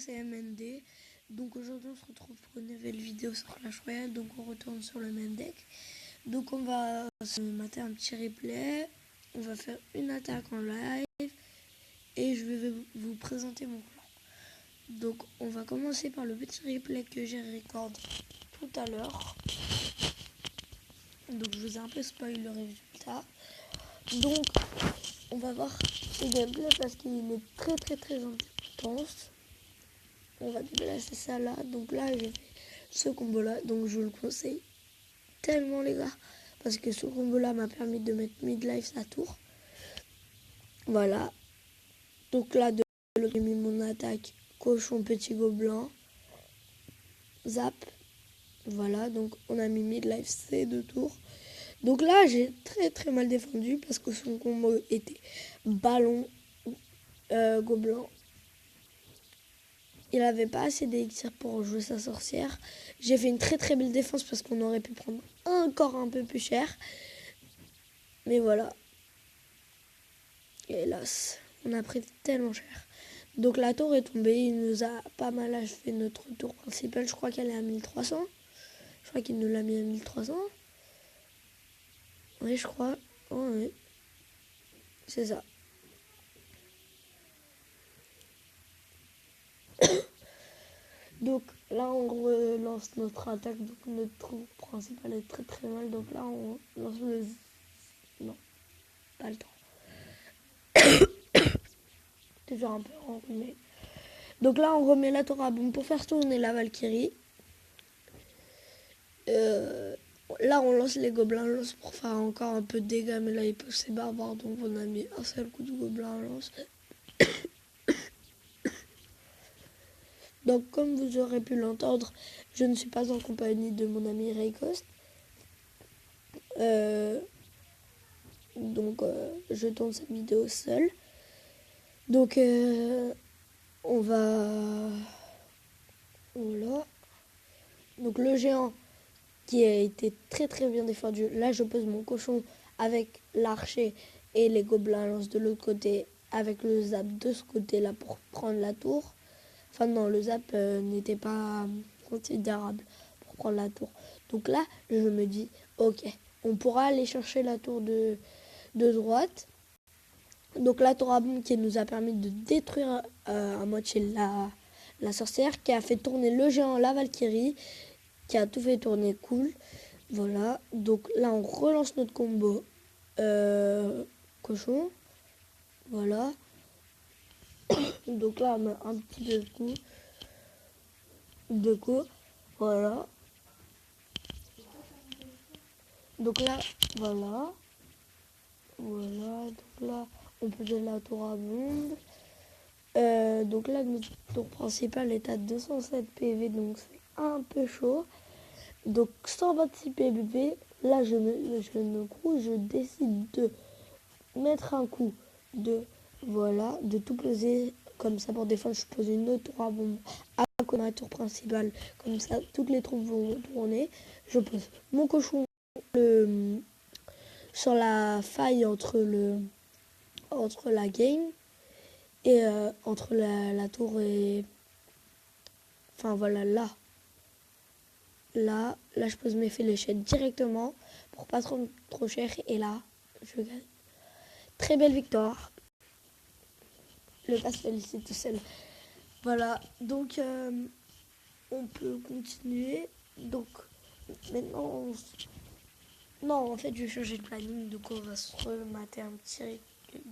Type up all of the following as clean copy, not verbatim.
c'est MND. Donc aujourd'hui on se retrouve pour une nouvelle vidéo sur Clash Royale. Donc on retourne sur le même deck. Donc on va se mater un petit replay. On va faire une attaque en live. Et je vais vous présenter mon clan. Donc on va commencer par le petit replay que j'ai recordé tout à l'heure. Donc je vous ai un peu spoilé le résultat. Donc on va voir ce gameplay parce qu'il est très intense. On va déplacer ça là. Donc là j'ai fait ce combo là. Donc je vous le conseille tellement les gars. Parce que ce combo là m'a permis de mettre mid-life sa tour. Voilà. Donc là de l'autre j'ai mis mon attaque. Cochon, petit gobelin. Zap. Voilà. Donc on a mis mid-life ces deux tours. Donc là j'ai très mal défendu. Parce que son combo était ballon. Gobelin. Il n'avait pas assez d'élixir pour jouer sa sorcière. J'ai fait une très belle défense parce qu'on aurait pu prendre encore un peu plus cher. Mais voilà. Et hélas, on a pris tellement cher. Donc la tour est tombée. Il nous a pas mal achevé notre tour principale. Je crois qu'elle est à 1300. Je crois qu'il nous l'a mis à 1300. Oui, je crois. Oh, oui. C'est ça. Donc là on relance notre attaque. Donc notre tour principale est très mal. Donc là on lance le... Non, pas le temps. Toujours un peu enrhumé. Donc là on remet la tour à bombe pour faire tourner la Valkyrie. Là on lance les gobelins lance pour faire encore un peu de dégâts. Mais là ils peuvent c'est barbare. Donc on a mis un seul coup de gobelin lance. Donc comme vous aurez pu l'entendre, je ne suis pas en compagnie de mon ami Raycost. Donc je tourne cette vidéo seule. Donc on va... Voilà. Donc le géant qui a été très bien défendu. Là je pose mon cochon avec l'archer et les gobelins lance de l'autre côté. Avec le zap de ce côté là pour prendre la tour. Enfin non, le zap n'était pas considérable pour prendre la tour. Donc là, je me dis, ok, on pourra aller chercher la tour de droite. Donc la tour à bombe qui nous a permis de détruire à moitié la sorcière, qui a fait tourner le géant, la Valkyrie, qui a tout fait tourner cool. Voilà, donc là on relance notre combo cochon. Voilà. Donc là on a un petit peu de coups. Voilà. Donc là, voilà. Donc là, on peut donner la tour à bombe. Donc là, notre tour principale est à 207 PV, donc c'est un peu chaud. Donc 126 PV, là je décide de mettre un coup de tout poser comme ça pour défendre. Je pose une autre tour à bombe à côté de ma tour principale, comme ça toutes les troupes vont tourner. Je pose mon cochon sur la faille entre la game et entre la tour et... Enfin voilà, là je pose mes fléchettes directement pour pas trop cher et là je gagne. Très belle victoire. Le pastel c'est tout seul. Voilà, donc on peut continuer. Donc maintenant non, en fait je vais changer de planning, donc on va se remater un petit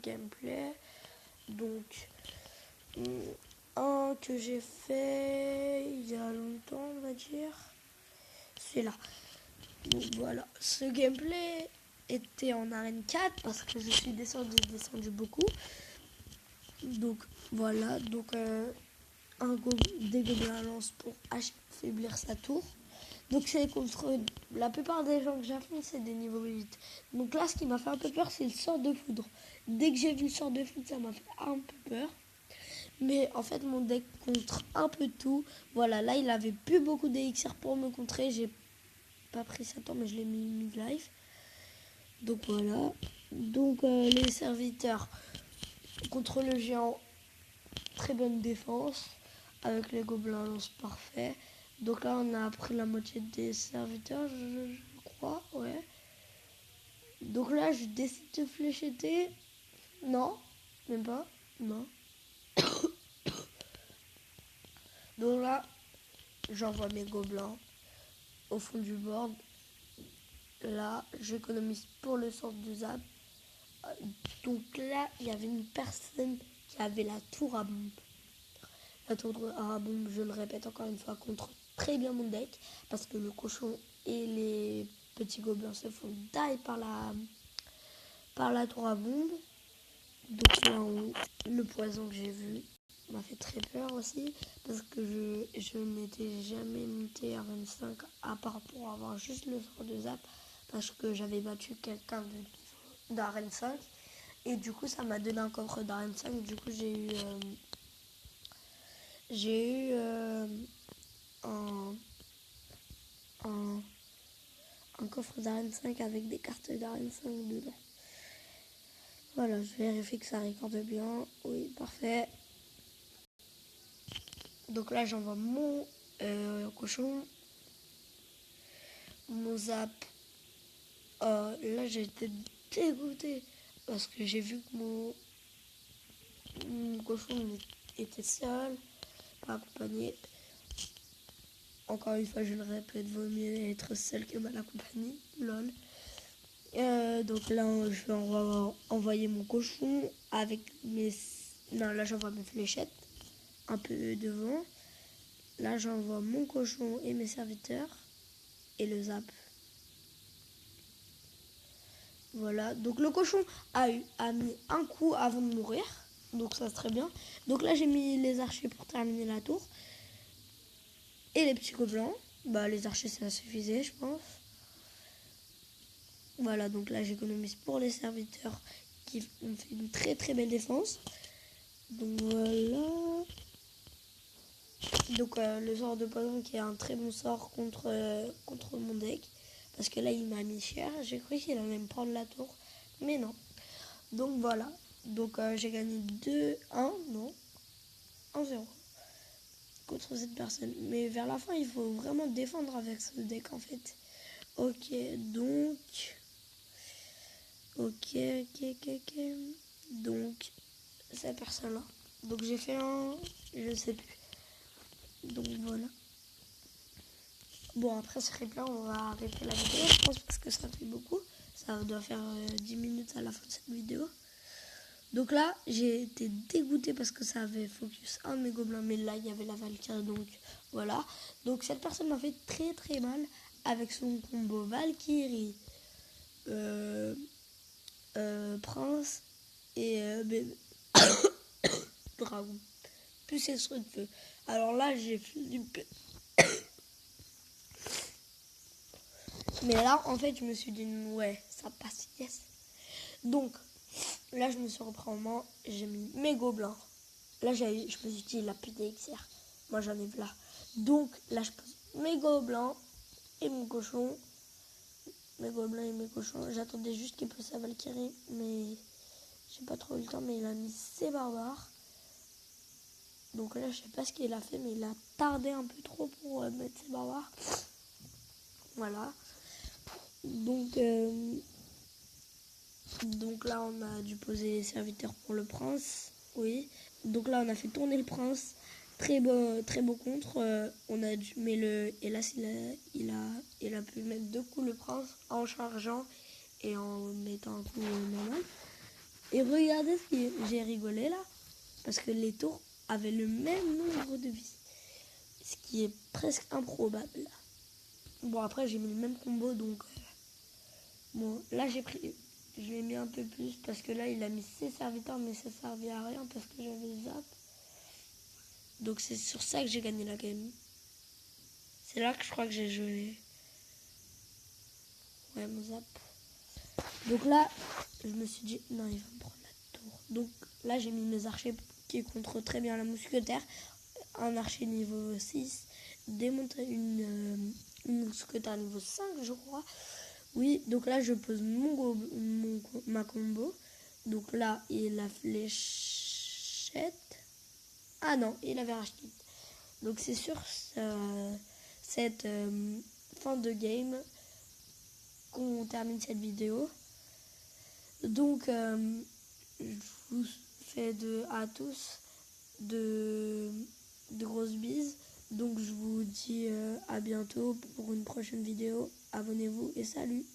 gameplay. Donc un que j'ai fait il y a longtemps, on va dire, c'est là. Donc voilà, ce gameplay était en arène 4 parce que je suis descendu beaucoup. Donc voilà, donc des gobelins lance pour affaiblir sa tour. Donc c'est contre la plupart des gens que j'affronte, c'est des niveaux 8. Donc là, ce qui m'a fait un peu peur, c'est le sort de foudre. Dès que j'ai vu le sort de foudre, ça m'a fait un peu peur. Mais en fait, mon deck contre un peu tout. Voilà, là, il avait plus beaucoup d'élixir pour me contrer. J'ai pas pris ça temps, mais je l'ai mis mid-life. Donc voilà. Donc les serviteurs contre le géant, très bonne défense. avec les gobelins lance parfait. Donc là, on a pris la moitié des serviteurs, je crois, ouais. Donc là, je décide de flécheter. Non, même pas, non. Donc là, j'envoie mes gobelins au fond du board. Là, j'économise pour le sort de zap. Donc là, il y avait une personne qui avait la tour à bombe. La tour à bombe, je le répète encore une fois, contre très bien mon deck. Parce que le cochon et les petits gobelins se font die par la tour à bombe. Donc là, le poison que j'ai vu m'a fait très peur aussi. Parce que je n'étais jamais monté à 25 à part pour avoir juste le sort de zap. Parce que j'avais battu quelqu'un d'arène 5. Et du coup, ça m'a donné un coffre d'arène 5. Du coup, j'ai eu un coffre d'arène 5 avec des cartes d'arène 5 dedans. Voilà, je vérifie que ça recorde bien. Oui, parfait. Donc là, j'envoie mon cochon. Mon zap. Là, j'ai été dégoûtée. Parce que j'ai vu que mon cochon était seul, pas accompagné. Encore une fois, je le répète, vaut mieux être seul que mal accompagné. Lol. Donc là, je vais envoyer mon cochon avec mes... Non, là, j'envoie mes fléchettes un peu devant. Là, j'envoie mon cochon et mes serviteurs et le zap. Voilà. Donc le cochon a mis un coup avant de mourir. Donc ça, c'est très bien. Donc là, j'ai mis les archers pour terminer la tour. Et les petits gobelins. Bah, les archers, ça suffisait, je pense. Voilà, donc là, j'économise pour les serviteurs qui ont fait une très très belle défense. Donc voilà. Donc le sort de poison qui est un très bon sort contre mon deck. Parce que là, il m'a mis cher. J'ai cru qu'il allait me prendre la tour. Mais non. Donc voilà. Donc j'ai gagné 2-1. Non. 1-0. Contre cette personne. Mais vers la fin, il faut vraiment défendre avec ce deck en fait. Ok, donc... Ok. Donc, cette personne-là. Donc j'ai fait un... Je sais plus. Donc voilà. Bon, après ce replay, on va arrêter la vidéo, je pense, parce que ça fait beaucoup. Ça doit faire 10 minutes à la fin de cette vidéo. Donc là, j'ai été dégoûtée parce que ça avait focus un de mes gobelins. Mais là, il y avait la Valkyrie, donc voilà. Donc cette personne m'a fait très très mal avec son combo Valkyrie, Prince et Dragon. Plus c'est de feu. Alors là, j'ai flippé. Mais là, en fait, je me suis dit, ouais, ça passe, yes. Donc, là, je me suis repris en main, j'ai mis mes gobelins. Là, je me suis dit, il a plus d'élixir. Moi, j'en ai là. Donc, là, je pose mes gobelins et mon cochon. Mes gobelins et mes cochons. J'attendais juste qu'il pose sa Valkyrie, mais j'ai pas trop eu le temps, mais il a mis ses barbares. Donc là, je sais pas ce qu'il a fait, mais il a tardé un peu trop pour mettre ses barbares. Voilà. Donc là, on a dû poser les serviteurs pour le prince. Oui. Donc là, on a fait tourner le prince. Très beau contre. On a dû, mais hélas, il a pu mettre 2 coups le prince en chargeant et en mettant un coup normal. Et regardez j'ai rigolé là. Parce que les tours avaient le même nombre de vies. Ce qui est presque improbable. Bon, après, j'ai mis le même combo, donc... bon, là, je l'ai mis un peu plus, parce que là, il a mis ses serviteurs, mais ça servait à rien, parce que j'avais zap. Donc, c'est sur ça que j'ai gagné la game. C'est là que je crois que j'ai joué. Ouais, mon zap. Donc là, je me suis dit, non, il va me prendre la tour. Donc là, j'ai mis mes archers qui contrôlent très bien la mousquetaire. Un archer niveau 6, démonter une mousquetaire niveau 5, je crois. Oui, donc là, je pose ma combo. Donc là, il a fléchette. Ah non, il avait racheté. Donc c'est sur cette fin de game qu'on termine cette vidéo. Donc je vous fais à tous de grosses bises. Donc je vous dis à bientôt pour une prochaine vidéo. Abonnez-vous et salut!